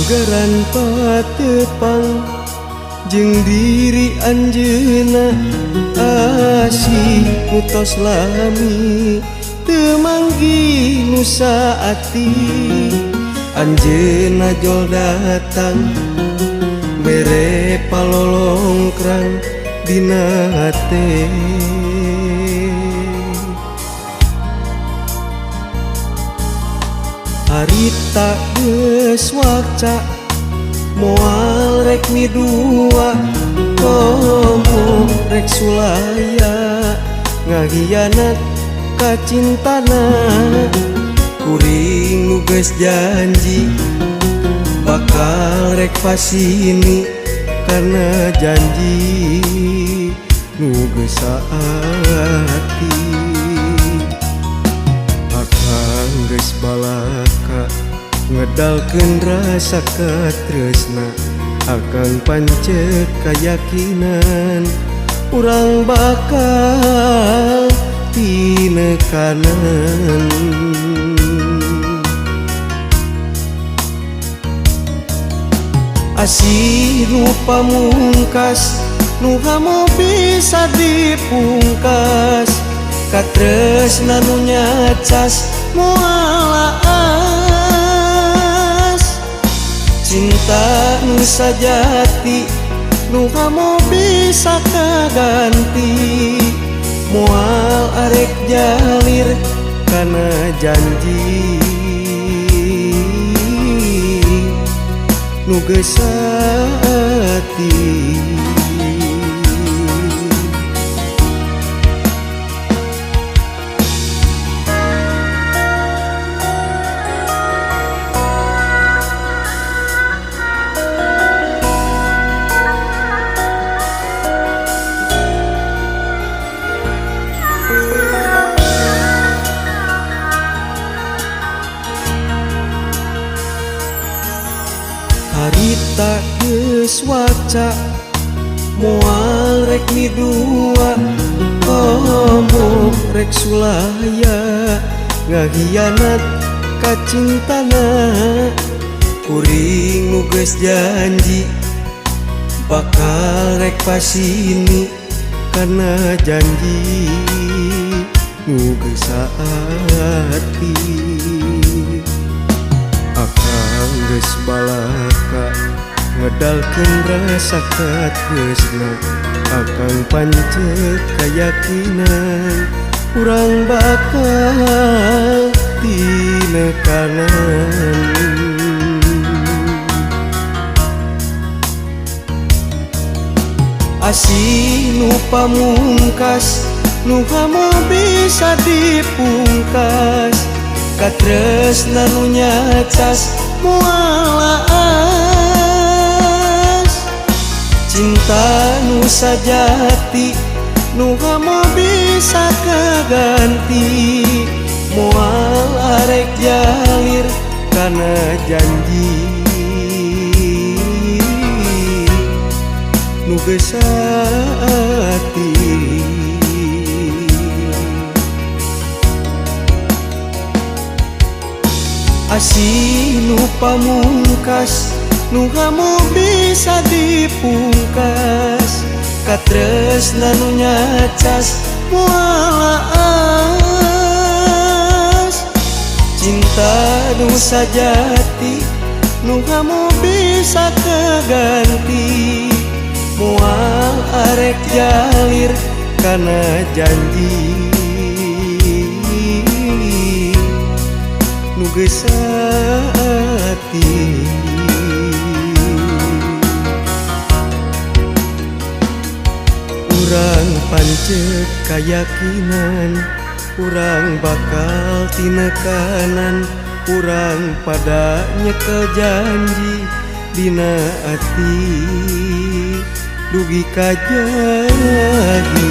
Pagaran patepang jeung diri anjeunna asih putos lami teu manggih nu saati anjeunna jol datang mere palolongkrang dina hate. Harita geus waca moal rek midua komo rek sulaya ngahianat ka cintana kuring nu geus janji bakal rek pasini karena janji nu geus saati. Akang geus balaka ngedalkeun rasa katresna akang pancet kayakinan urang bakal tinekanan. Asih nu pamungkas nu hamo bisa dipungkas katresna nu nyacas moal aas cinta nu sajati nu hamo bisa kaganti moal arek jalir kana janji nu geus saati. Harita geus waca moal rek midua komo rek sulaya ngahianat ka cintana kuring nu geus janji bakal rek pasini karena janji nu geus saati. Akang geus balaka ngedalkeun rasa katresna akang pancet kayakinan urang bakal tinekanan. Asih nu pamungkas nu hamo bisa dipungkas katresna nu nyacas moal aas cinta nu sajati nu hamo bisa kaganti moal arek jalir kana janji nu geus saati. Asih nu pamungkas nu hamo bisa dipungkas katresna nu nyacas moal aas cinta nu sajati nu hamo bisa kaganti moal arek jalir kana janji nu geus saati. Urang pancet kayakinan urang bakal tinekanan urang pada nyekel janji dina ati dugi ka jadi.